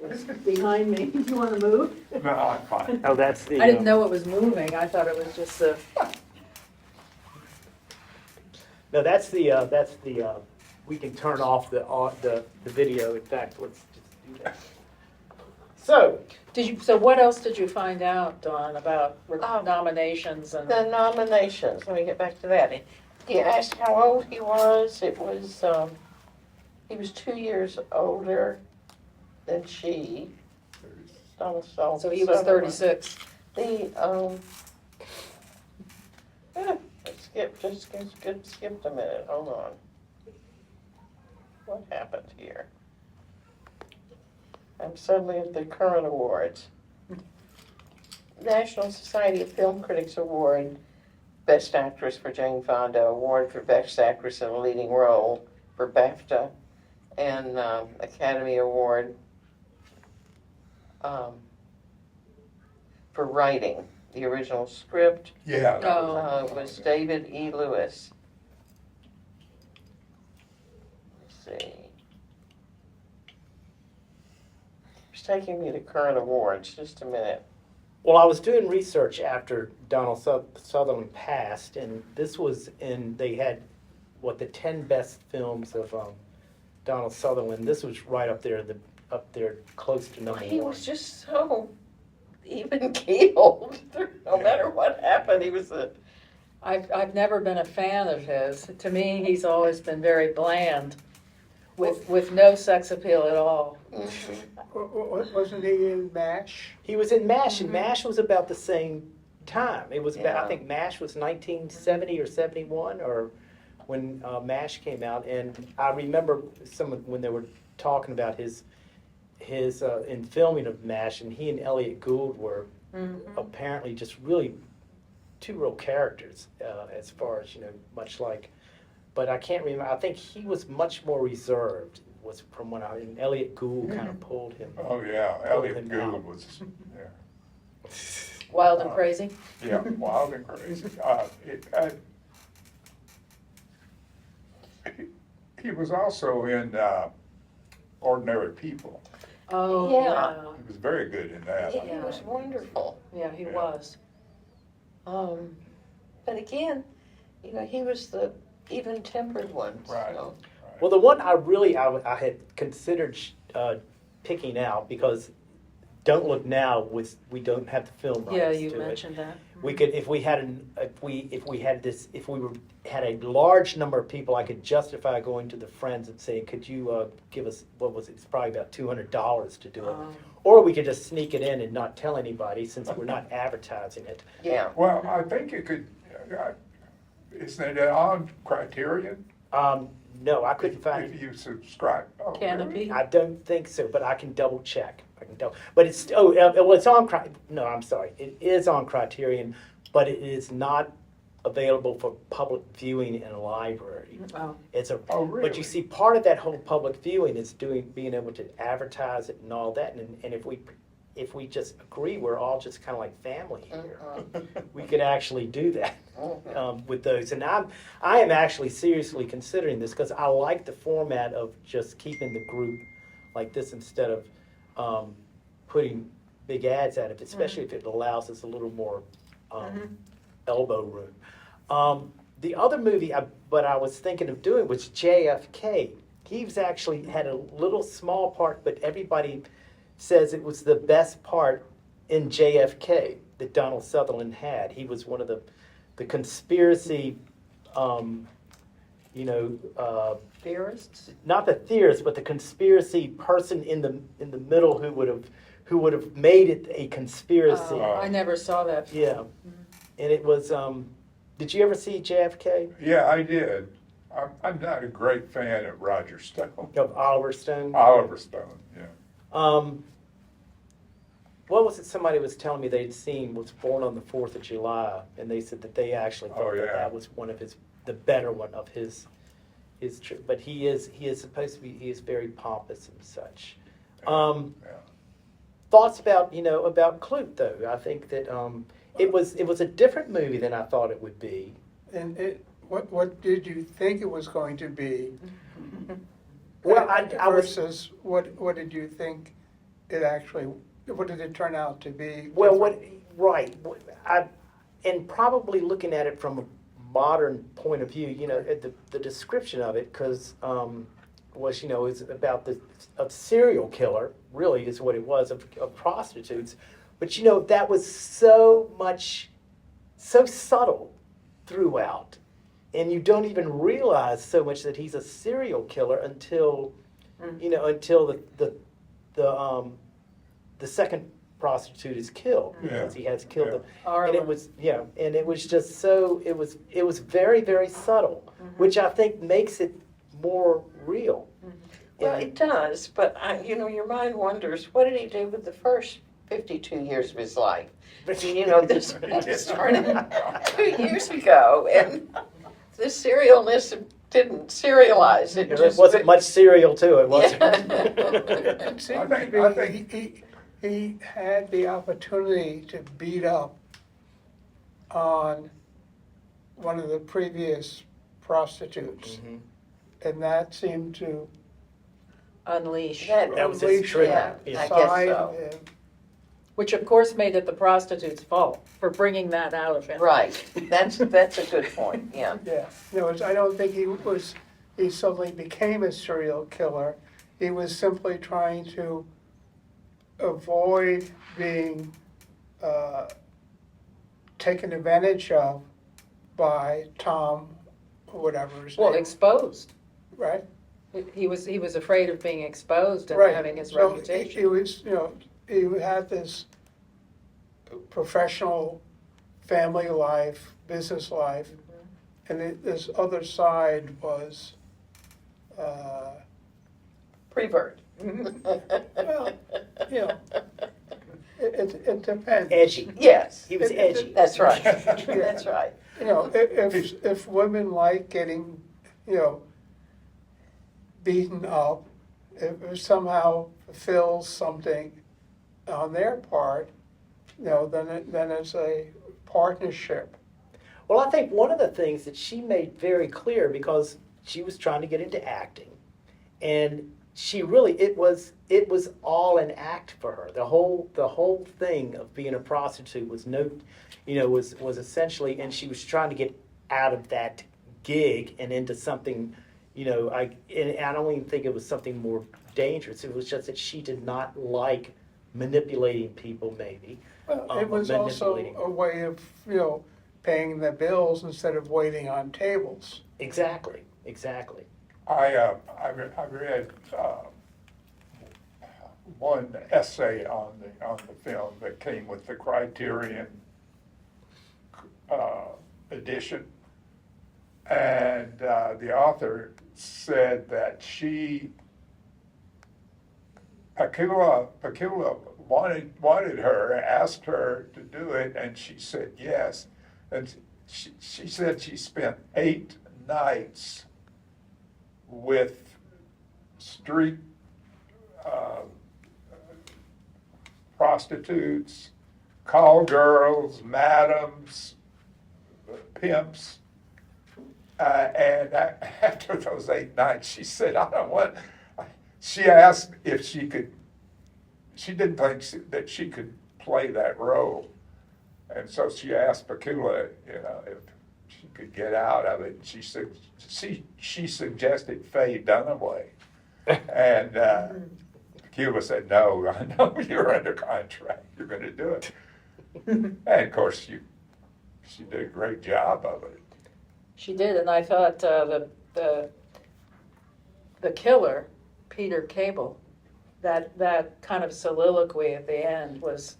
was behind me. Do you want to move? No, I'm fine. Oh, that's the. I didn't know it was moving. I thought it was just a. No, that's the. We can turn off the video. In fact, let's just do that. So. So what else did you find out, Dawn, about nominations and? The nominations, let me get back to that. He asked how old he was. It was, he was 2 years older than she. So he was 36. Skipped a minute, hold on. What happened here? I'm suddenly at the current awards. National Society of Film Critics Award, Best Actress for Jane Fonda, Award for Best Actress in a Leading Role for BAFTA, and Academy Award for writing. The original script Yeah. was David E. Lewis. Let's see. It's taking me to current awards, just a minute. Well, I was doing research after Donald Sutherland passed, and this was they had, the 10 best films of Donald Sutherland. This was right up there, close to number He one. was just so even keeled. No matter what happened, he was I've never been a fan of his. To me, he's always been very bland, with no sex appeal at all. Wasn't he in MASH? He was in MASH, and MASH was about the same time. It was about, I Yeah. think MASH was 1970 or 71, or when MASH came out. And I remember when they were talking about his in filming of MASH, and he and Elliot Gould were apparently just really two real characters, as far as, much like. But I can't remember. I think he was much more reserved. Was from when and Elliot Gould kind of pulled him. Oh, yeah, Elliot him Gould out. was, Wild and crazy. yeah, wild and crazy. He was also in Ordinary People. Oh, Yeah. He was very good in that. he was wonderful. Yeah, he Yeah. was. But again, he was the even-tempered one. Right. So. Well, the one I had considered picking out, because Don't Look Now we don't have the film rights Yeah, you to mentioned that. it. We could if we had a large number of people, I could justify going to the Friends and saying, could you give us, what was it? It's probably about $200 to do it. Or we could just sneak it in and not tell anybody, since we're not advertising it. Yeah. Well, I think you could, isn't it on Criterion? No, I couldn't find If it. you subscribe. Oh, really? Canopy. I don't think so, but I can double check. But it's it's on. No, I'm sorry. It is on Criterion, but it is not available for public viewing in a library. Oh. Oh, really? But you see, part of that whole public viewing is being able to advertise it and all that. And if we just agree, we're all just kind of like family here. We could actually do that with those. And I am actually seriously considering this, because I like the format of just keeping the group like this instead of putting big ads at it, especially if it allows us a little more elbow room. The other movie I was thinking of doing was JFK. He's actually had a little small part, but everybody says it was the best part in JFK that Donald Sutherland had. He was one of the conspiracy, Theorists? not the theorist, but the conspiracy person in the middle who would have made it a conspiracy. Oh, I never saw that. Yeah, and it was. Did you ever see JFK? Yeah, I did. I'm not a great fan of Roger Stone. Of Oliver Stone? Oliver Stone, yeah. What was it somebody was telling me they'd seen was Born on the 4th of July, and they said that they actually thought that was one of the better one of his but he is supposed to be, he is very pompous and such. Yeah. Thoughts about Klute, though. I think that it was a different movie than I thought it would be. And what did you think it was going to be? Well, I was versus what did you think it actually, what did it turn out to be? Well, different? right, and probably looking at it from a modern point of view, you know, the description of it, because was, you know, is about a serial killer, really is what it was, of prostitutes. But, you know, that was so subtle throughout. And you don't even realize so much that he's a serial killer until, you know, until the second prostitute is killed, because he has killed them. And it was, yeah, and it was just so, it was very, very subtle, which I think makes it more real. Well, it does, but you know, your mind wonders, what did he do with the first 52 years of his life? You know, this started 2 years ago, and the serialness didn't serialize. It There just wasn't much cereal to it, was Yeah. there? It seemed I to think- be, he had the opportunity to beat up on one of the previous prostitutes, and that seemed to Unleash, That was his unleash trigger, that yeah. I guess side so. of him. which of course made it the prostitute's fault for bringing that out of him. Right, that's a good point, yeah. Yeah, no, I don't think he suddenly became a serial killer. He was simply trying to avoid being taken advantage of by Tom, whatever his Well, name, exposed. right? He was afraid of being exposed and Right. having his So reputation. He was, you know, he had this professional family life, business life, and this other side was, Prevert. well, you know, it depends. Edgy. Yes, He was edgy. that's right, that's right. You know, if women like getting, you know, beaten up, if it somehow fulfills something on their part, you know, then it's a partnership. Well, I think one of the things that she made very clear, because she was trying to get into acting, and she really, it was all an act for her. The whole thing of being a prostitute was was essentially, and she was trying to get out of that gig and into something, you know, and I don't even think it was something more dangerous. It was just that she did not like manipulating people, maybe. Well, it was also manipulating. a way of, you know, paying the bills instead of waiting on tables. Exactly. I read one essay on the film that came with the Criterion edition, and the author said that Pakula wanted her, asked her to do it, and she said yes, and she said she spent 8 nights with street prostitutes, call girls, madams, pimps, and after those 8 nights, she said, "I don't want." She asked if she could. She didn't think that she could play that role, and so she asked Pakula, you know, if she could get out of it. She said she suggested Faye Dunaway, and Pakula said, "No, I know you're under contract. You're going to do it." And of course, she did a great job of it. She did, and I thought the killer, Peter Cable, that kind of soliloquy at the end was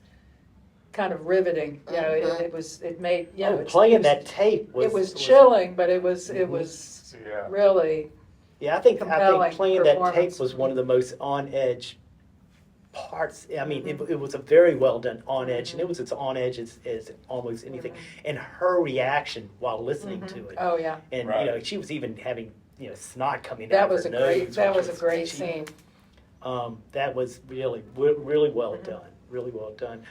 kind of riveting. You know, it made, you know, Playing that tape was. it was chilling, but it was Yeah. really, Yeah, I think compelling playing that performance. tape was one of the most on edge parts. I mean, it was a very well done on edge, and it was as on edge as almost anything. And her reaction while listening to it, oh yeah, and Right. you know, she was even having snot coming that out was of a her great nose. that which was a great she- scene. That was really well done. Really well done.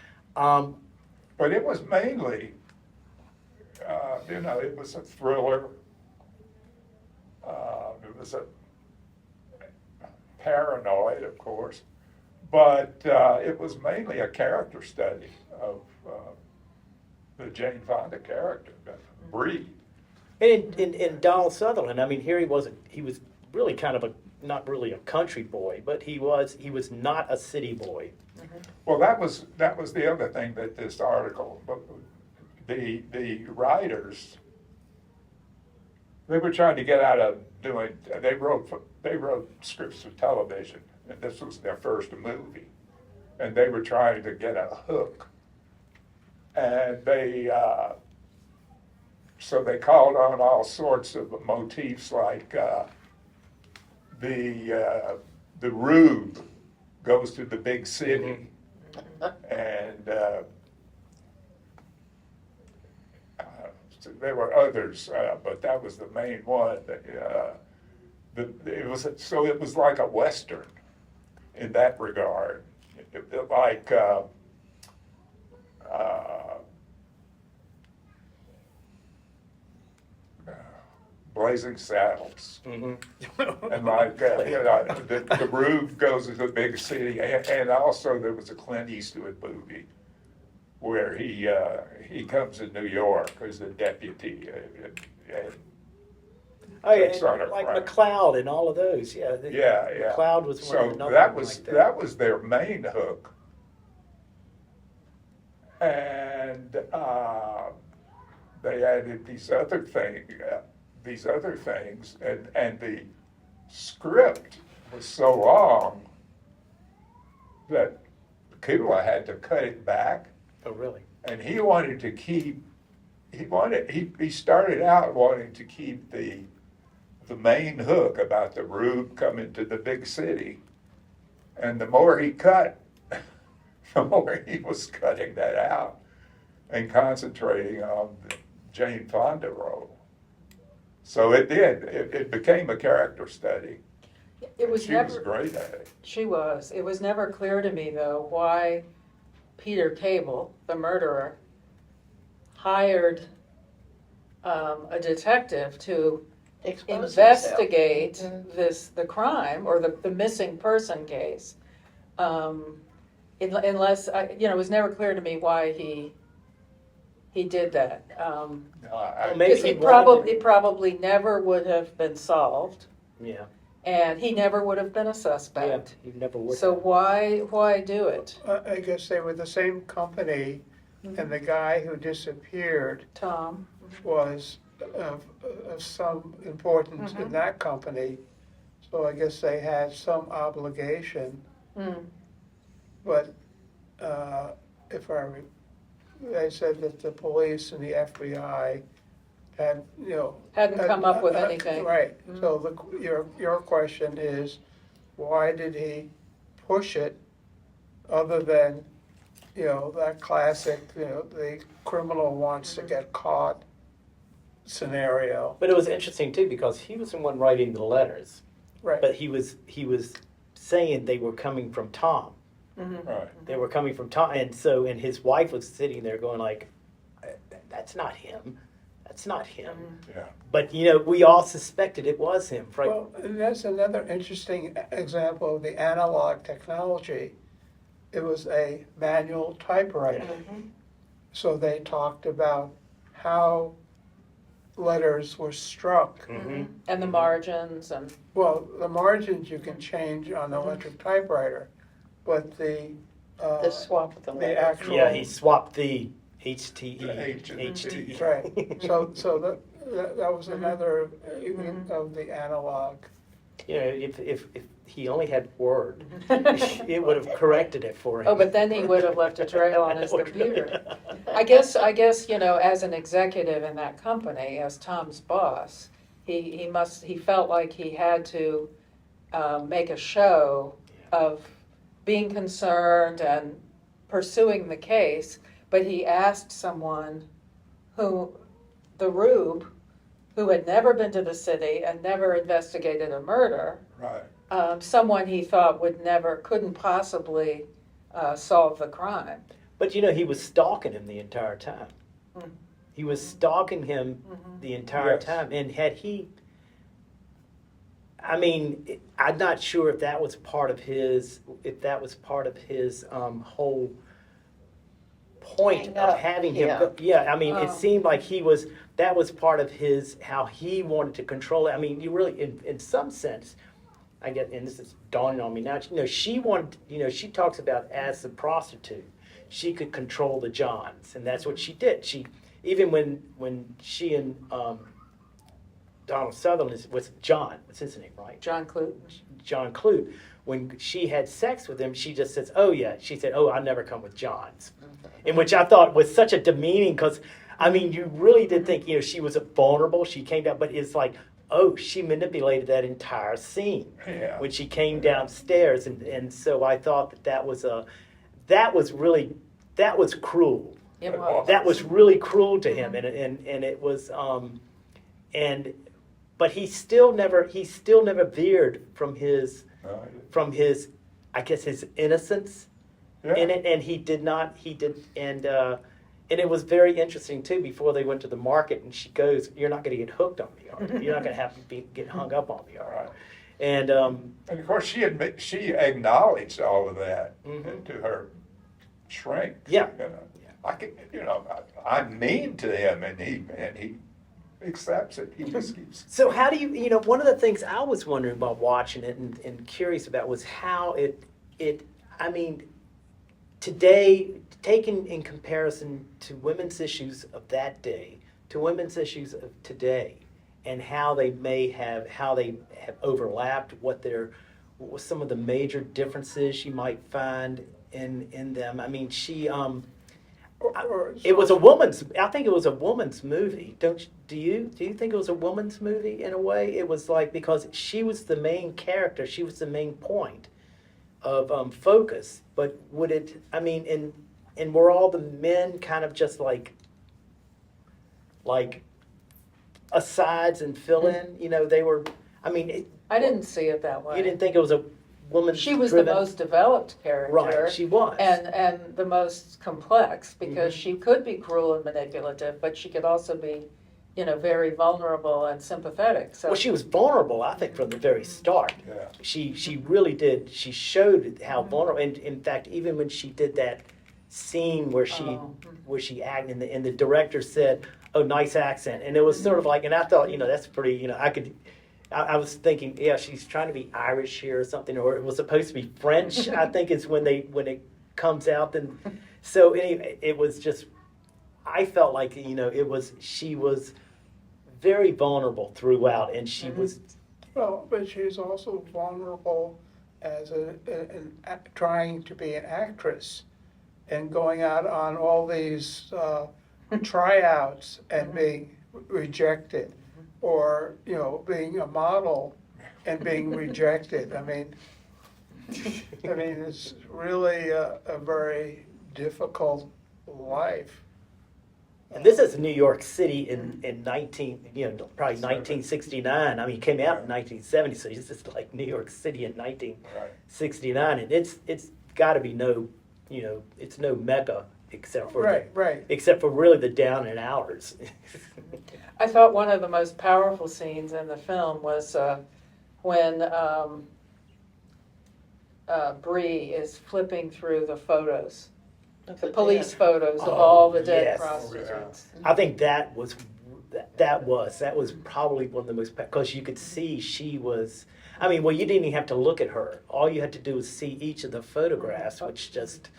But it was mainly, you know, it was a thriller. It was a paranoid, of course, But it was mainly a character study of the Jane Fonda character, Breed. And in Donald Sutherland, I mean, here he was really kind of not really a country boy, but he was not a city boy. Well, that was the other thing that this article, the writers, they were trying to get out of doing. They wrote scripts for television, and this was their first movie, and they were trying to get a hook, and so they called on all sorts of motifs like the rube goes to the big city, and so there were others, but that was the main one. It was like a Western in that regard, like Blazing Saddles. Mm-hmm. And like, the Rube goes to the big city, and also there was a Clint Eastwood movie where he comes to New York as a deputy. And Oh yeah, sort of like right. McLeod and all of those. Yeah. Yeah. McLeod was one of So another that one was like that was their main hook, and they added these other things, and the script was so long that Kula had to cut it back, Oh really? and he wanted to keep. He started out wanting to keep the main hook about the Rube coming to the big city, and the more he cut, the more he was cutting that out and concentrating on the Jane Fonda role. So it did. It became a character study. It was She never. was great at it. She was. It was never clear to me, though, why Peter Cable, the murderer, hired a detective to Expose investigate himself. the crime or the missing person case. Unless it was never clear to me why he did that. No, Maybe Because he it probably never would have been solved, Yeah. and he never would have been a suspect. Yeah. He never would. So why do it, I guess they were the same company, and the guy who disappeared Tom? was of some importance in that company. So I guess they had some obligation, Mm. but they said that the police and the FBI had, Hadn't come up with anything. Right, so your question is, why did he push it, other than, that classic, the criminal wants to get caught scenario. But it was interesting too because he was the one writing the letters, Right. but he was saying they were coming from Tom. right. They were coming from Tom, and his wife was sitting there going like, "That's not him. That's not him." Yeah. But we all suspected it was him, right? Well, and that's another interesting example of the analog technology. It was a manual typewriter. So they talked about how letters were struck. And the margins and Well, the margins you can change on an electric typewriter, but the swap of the the letters. actual Yeah, he swapped the HTE. The H and the T. HTE. right. So that was another of the analog. If he only had Word, it would have corrected it for him. oh, but then he would have left a trail on his computer. I guess as an executive in that company, as Tom's boss, he felt like he had to make a show of being concerned and pursuing the case, but he asked someone the Rube, who had never been to the city and never investigated a murder, Right. someone he thought couldn't possibly solve the crime. But he was stalking him the entire time. He was stalking him the entire Yes. time, and I mean, I'm not sure if that was part of his, whole point Hang of up, having him. yeah. Yeah, I mean, it Oh. seemed like that was part of how he wanted to control it. I mean, you really, in some sense, I get, and this is dawning on me now, she wanted, she talks about as a prostitute, she could control the Johns, and that's what she did. Even when she and Donald Sutherland was John, what's his name, right? John Klute. John Klute. When she had sex with him, she just says, "Oh yeah." She said, "Oh, I never come with Johns," in which I thought was such a demeaning, because I mean, you really did think she was vulnerable. She came down, but it's like, oh, she manipulated that entire scene Yeah. when she came downstairs, and so I thought that was cruel. It was. That was really cruel to him, and it was but he still never veered from his I guess his innocence Yeah. in it, and and it was very interesting too. Before they went to the market, and she goes, "You're not going to get hooked on me, are you? You're not going to have to get hung up on me, are Right. you?" And And of course, she acknowledged all of that Mhm. to her shrink. Yeah. I'm mean to him, and he accepts it. He just keeps. So how do you, one of the things I was wondering about watching it and curious about was how I mean, today, taken in comparison to women's issues of that day, to women's issues of today, and how they have overlapped, what some of the major differences you might find in them. I mean, it was I think it was a woman's movie. Do you think it was a woman's movie in a way? It was like, because she was the main character, she was the main point of focus. But would it? I mean, and were all the men kind of just like asides and fill in? They were. I mean, I didn't see it that way. you didn't think it was a woman's. She was driven, the most developed character. right. She was. And the most complex, because Mhm. she could be cruel and manipulative, but she could also be, very vulnerable and sympathetic. So Well, she was vulnerable, I think, from the very start. Yeah. She really did. She showed how vulnerable. And in fact, even when she did that scene where she acted, and the director said, "Oh, nice accent," and it was sort of like, and I thought, that's pretty. I was thinking, yeah, she's trying to be Irish here or something, or it was supposed to be French. I think is when it comes out. Then, so anyway, it was just. I felt like she was very vulnerable throughout, and she was. Well, but she's also vulnerable as trying to be an actress and going out on all these tryouts and being rejected, or being a model and being rejected. I mean, it's really a very difficult life. And this is New York City in probably 1969. I mean, it came out in 1970, so this is like New York City in 1969, and it's got to be it's no Mecca except for Right. except for really the down and outers. I thought one of the most powerful scenes in the film was when Bree is flipping through the photos, the police photos of all the dead yes. prostitutes. I think that was probably one of the most, because you could see she was. I mean, well, you didn't even have to look at her. All you had to do was see each of the photographs, which just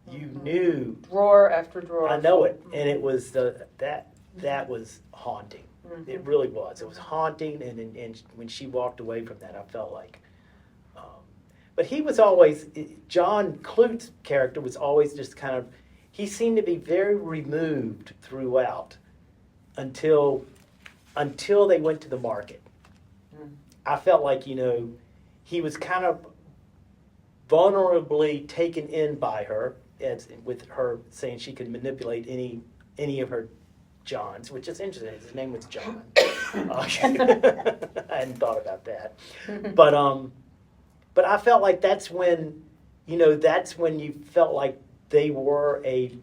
you knew. Drawer after drawer. I know it, and it was that was haunting. It really was. It was haunting, and when she walked away from that, I felt like. But he was always, John Klute's character was always just kind of, he seemed to be very removed throughout until they went to the market. I felt like, he was kind of vulnerably taken in by her, with her saying she could manipulate any of her Johns, which is interesting. His name was John. I hadn't thought about that. But I felt like that's when you felt like they were a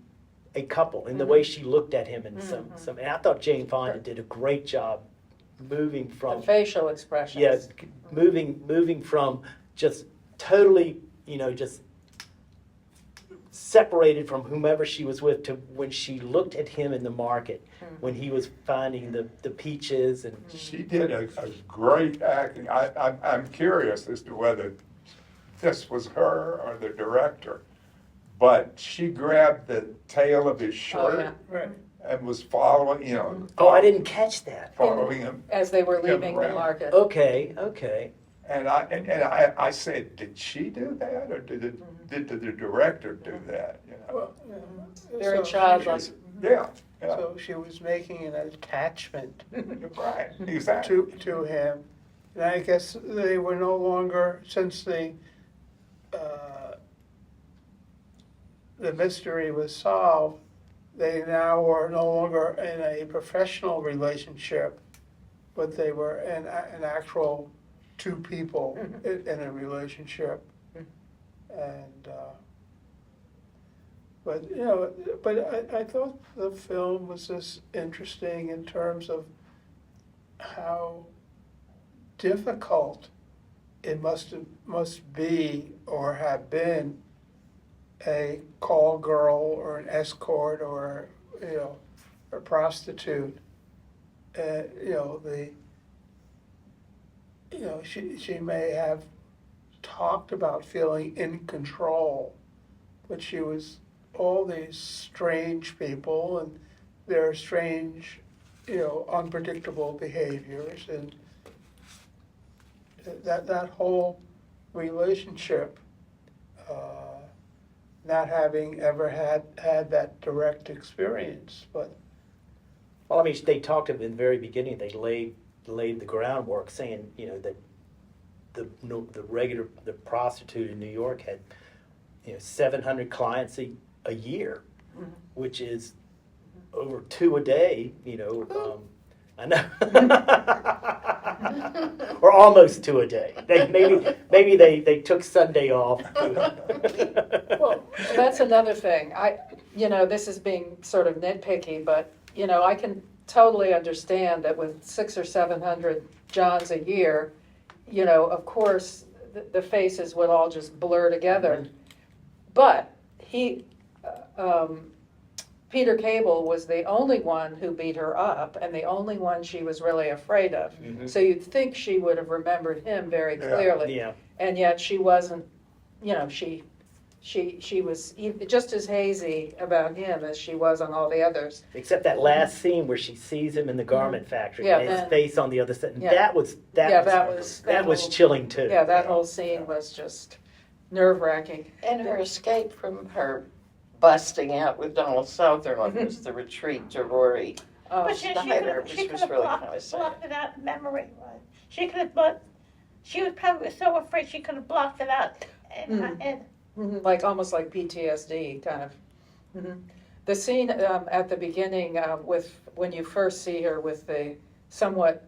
couple in the way she looked at him and some. And I thought Jane Fonda did a great job moving The from facial expressions. yes, moving from just totally, just separated from whomever she was with to when she looked at him in the market, when he was finding the peaches and She did a great acting. I'm curious as to whether this was her or the director, but she grabbed the tail of his shirt yeah. Right. and was following, oh, I didn't catch that. following him. As they were leaving the around. market. Okay. And I said, did she do that, or did the director do that? Well, Very so childlike. Yeah, So she was making an attachment right, exactly. to him. And I guess they were no longer, since the mystery was solved, they now were no longer in a professional relationship, but they were an actual two people in a relationship. And, but I thought the film was just interesting in terms of how difficult it must be or have been a call girl or an escort or a prostitute. She may have talked about feeling in control, but she was all these strange people and their strange, unpredictable behaviors, and that whole relationship, not having ever had that direct experience, but Well, I mean, they talked at the very beginning. They laid the groundwork, saying that the prostitute in New York had 700 clients a year, which is over 2 a day. I know, or almost 2 a day. Maybe they took Sunday off. Well, that's another thing. This is being sort of nitpicky, but I can totally understand that with 600 or 700 Johns a year, of course, the faces would all just blur together. But Peter Cable was the only one who beat her up, and the only one she was really afraid of. So you'd think she would have remembered him very clearly, Yeah. and yet she wasn't. She was just as hazy about him as she was on all the others. Except that last scene where she sees him in the garment factory, Yeah, and his then- face on the other side. And Yeah. that was that whole- chilling too. Yeah, that whole scene was just nerve-wracking. And her escape from her busting out with Donald Sutherland was the retreat to Rory. But she Snyder, could which was have really blocked, kind of sad. blocked it out memory-wise. She could have, but she was probably so afraid she could have blocked it out. And Like almost like PTSD, kind of. The scene at the beginning with when you first see her with the somewhat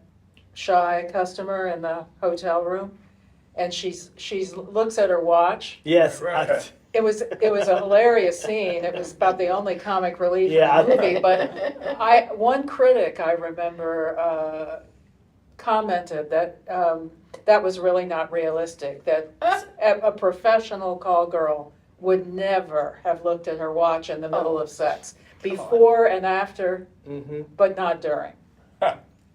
shy customer in the hotel room, and she's looks at her watch. Yes. Right. It was a hilarious scene. It was about the only comic relief Yeah, in the movie. But one critic I remember commented that that was really not realistic. That a professional call girl would never have looked at her watch in the middle of sex, before and after, but not during.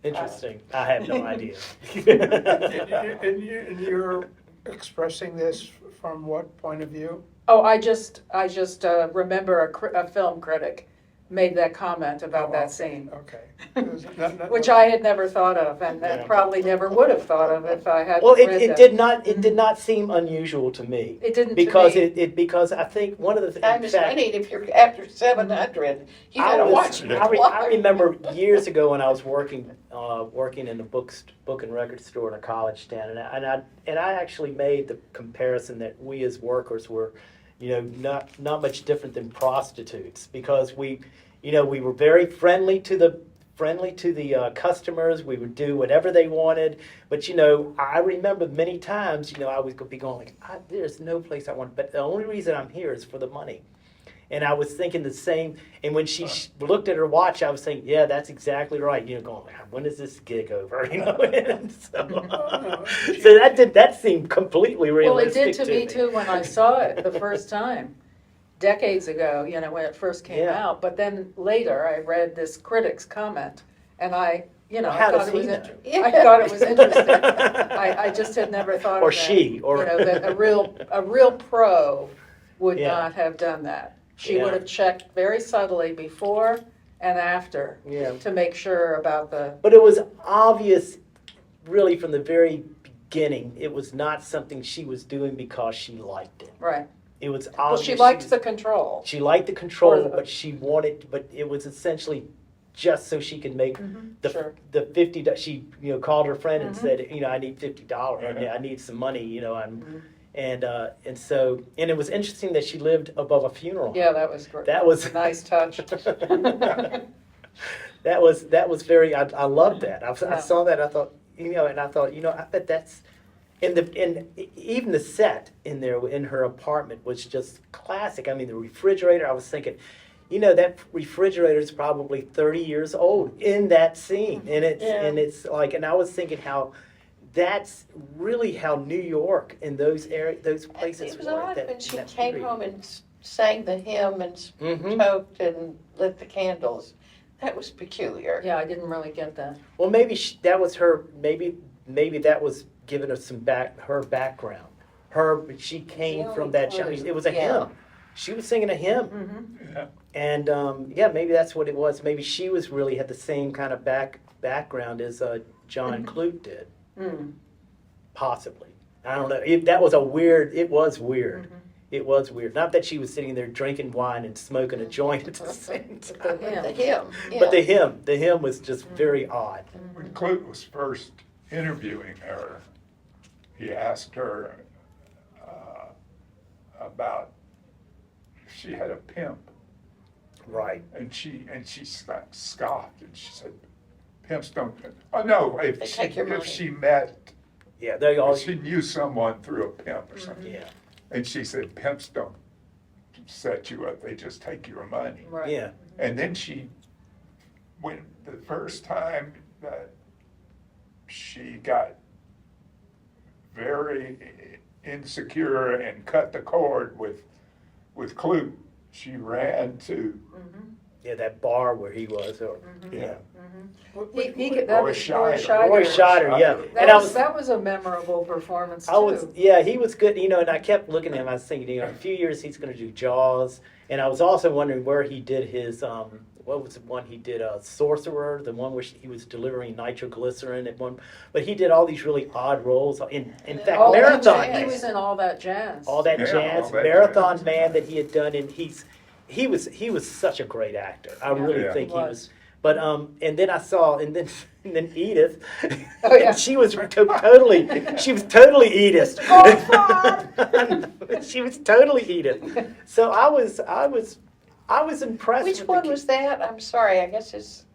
Interesting. I have no idea. and you're expressing this from what point of view? Oh, I just remember a film critic made that comment about that scene, Okay. It was which I had never thought of, and Yeah. probably never would have thought of if I hadn't Well, read it that. did not seem unusual to me. It didn't because to me. because I think one of the Time things. is money, and if you're after 700, you gotta watch it. I remember years ago when I was working in a book and record store in a college town, and I actually made the comparison that we as workers were, not much different than prostitutes, because we were very friendly to the customers. We would do whatever they wanted. But, I remember many times, I would be going like, there's no place I want. But the only reason I'm here is for the money. And I was thinking the same. And when she looked at her watch, I was thinking, yeah, that's exactly right. You know, going, when is this gig over? You know, and so that seemed completely Well, it realistic did to me too when I saw it the first time, decades ago, you know, when it first came Yeah. out. But then later I read this critic's comment, and I How does thought it was he know? I thought it was interesting. I just had never thought Or of that. she, or- you know, that a real pro would Yeah. not have done that. She Yeah. would have checked very subtly before and after Yeah. to make sure about the. But it was obvious, really, from the very beginning, it was not something she was doing because she liked it. Right. It was Well, obvious. she liked was- the control. She liked the control, Or the- but she wanted. But it was essentially just so she could make the Sure. the $50. She called her friend and Mhm. said, I need $50. I need some money. And so it was interesting that she lived above a funeral. Yeah, that was great. That was a nice touch. That was very. I loved that. I Yeah. saw that. I thought, and I thought, I bet that's. And even the set in there in her apartment was just classic. I mean, the refrigerator. I was thinking, that refrigerator is probably 30 years old in that scene, and it's like, and I was thinking how. That's really how New York and those places It was were. odd that- when she that came period. home and sang the hymn and Mhm. smoked and lit the candles. That was peculiar. Yeah, I didn't really get that. Well, maybe that was her. Maybe that was giving her her background. She came The from only that. clue. It was a Yeah. hymn. She was singing a hymn, Mm-hmm. Yeah. and maybe that's what it was. Maybe she was really had the same kind of background as John Klute did, Mm. possibly. I don't know. It was weird. Mm-hmm. It was weird. Not that she was sitting there drinking wine and smoking a joint at the same The time. hymn. The hymn. Yeah. But the hymn was just very odd. When Klute was first interviewing her, he asked her about if she had a pimp, Right. and she scoffed, and she said, "Pimps don't." Oh no, They take your money. if she met, Yeah, they all. if she knew someone through a pimp or something, Yeah. and she said, "Pimps don't set you up; they just take your money." Right. Yeah. And then when the first time that she got very insecure and cut the cord with Klute, she ran to Yeah, that bar where he was. Or, Mm-hmm. Yeah. That Roy was Scheider. Roy Scheider, yeah. That was a memorable performance too. He was good, and I kept looking at him. I was thinking, in a few years he's going to do Jaws, and I was also wondering where he did his, what was the one he did, Sorcerer, the one where he was delivering nitroglycerin at one, but he did all these really odd roles. In fact, All that Marathon jazz. Man, He was in all that jazz. all that Yeah, jazz, all that Marathon jazz. Man that he had done, and he was such a great actor. I really Yeah. think He he was. was. But and then I saw, and then Edith, Oh, yeah. she was totally Edith. She was totally Edith. So I was impressed. Which with one the, was that? I'm sorry. I guess it's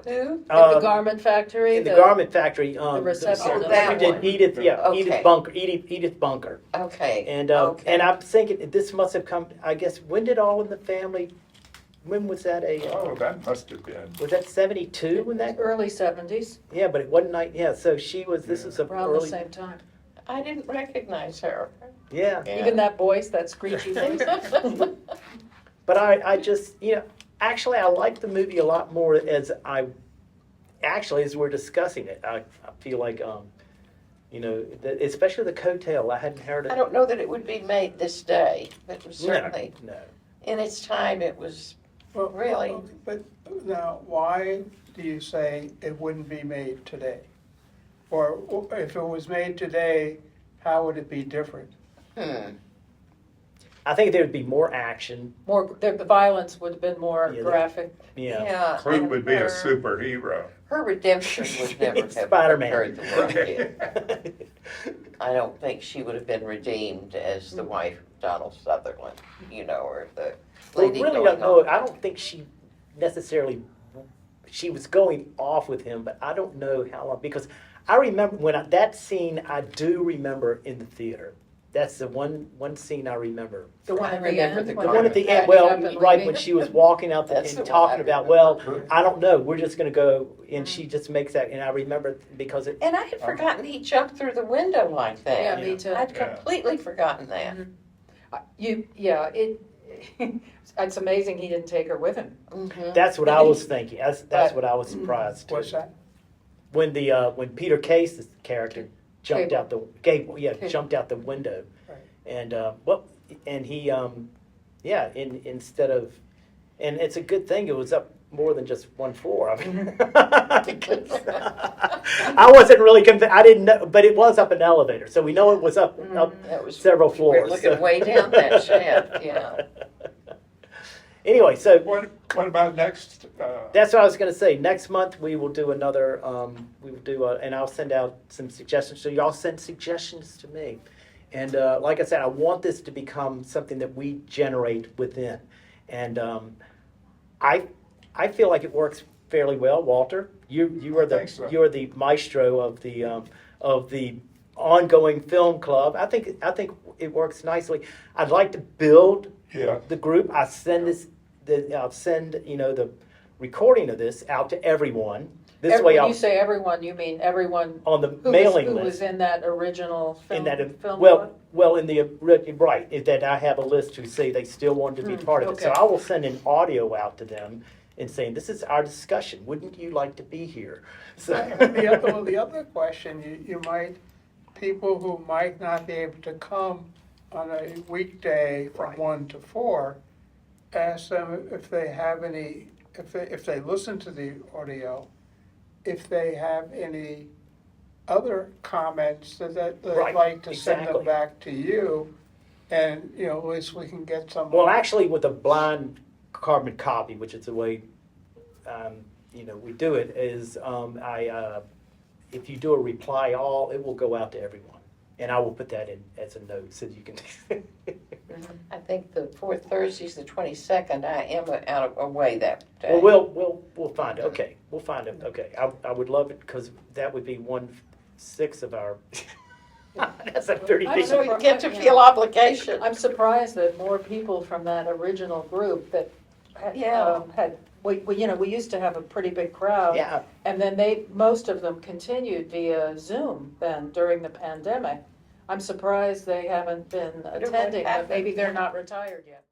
who? In the Garment Factory. in the Garment Factory. the reception. Oh, that we did one. Edith. Yeah, Okay. Edith Bunker. Okay. And okay. and I'm thinking this must have come. I guess when did All in the Family? When was that Oh, that must have been. Was that 72 when that? Early 70s, Yeah, but it wasn't night. Yeah, so she was. This was a around the early. same time. I didn't recognize her. Yeah, Even that voice, that screechy voice. but I just actually I like the movie a lot more as we're discussing it. I feel like especially the coattail. I hadn't heard it. I don't know that it would be made this day, but it was certainly No. in its time. It was Well, Really? But now, why do you say it wouldn't be made today? Or if it was made today, how would it be different? I think there would be more action. The violence would have been more Yeah, graphic. Yeah. Klute and would be a her- superhero. Her redemption would never have Spider-Man. occurred the way it did. I don't think she would have been redeemed as the wife of Donald Sutherland, or the Well, lady really going don't know. on. I don't think she necessarily. She was going off with him, but I don't know how long because I remember that scene. I do remember in the theater, That's the one scene I remember. The one I at the remember end. the when The one at the they're end, well, packing up and right leaving? when she was walking out That's and the one talking I about, remember. well, I don't know, we're just going to go, and she just makes that, and I remember because it. And I had forgotten he jumped through the window like that. Yeah, me too. I'd completely forgotten that. It's amazing he didn't take her with him. Mhm. That's what I was thinking. That's But- what I was surprised too. What's that? When Peter Case's character jumped Cable. out the Gable, Cable. jumped out the window, Right. and and he instead of, and it's a good thing it was up more than just one floor. I mean, because I wasn't really convinced. I didn't know, but it was up an elevator, so we know it was up That was several We're floors. looking so. way down that shaft. Yeah. Anyway, so What about next? that's what I was going to say. Next month we will do another. We will do, and I'll send out some suggestions. So y'all send suggestions to me, and like I said, I want this to become something that we generate within, and I feel like it works fairly well. Walter, you are I think so. you are the maestro of the ongoing film club. I think it works nicely. I'd like to build Yeah. the group. I'll send the recording of this out to everyone. This way, When I'll you say everyone, you mean everyone on the who mailing was list. in that original film? film Well, club? well, in the right, is that I have a list who say they still want to be part of it. So okay. I will send an audio out to them and saying, "This is our discussion. Wouldn't you like to be here?" So The other question, you might, people who might not be able to come on a weekday from Right. 1 to 4, ask them if they have any, if they listen to the audio, if they have any other comments that they'd Right, like to send exactly. them back to you, and, at least we can get some. Well, actually, with a blind carbon copy, which is the way we do it, is if you do a reply all, it will go out to everyone, and I will put that in as a note so you can. I think the fourth Thursday's the 22nd. I am away that day. Well, we'll find it. Okay, we'll find it. Okay, I would love it because that would be 1/6 of our. That's a 30 I'm people. So so- we get to feel obligation. I'm surprised that more people from that original group that Yeah. had, we used to have a pretty big crowd. Yeah, And then most of them continued via Zoom then during the pandemic. I'm surprised they haven't been what attending, but happened. maybe they're not retired yet.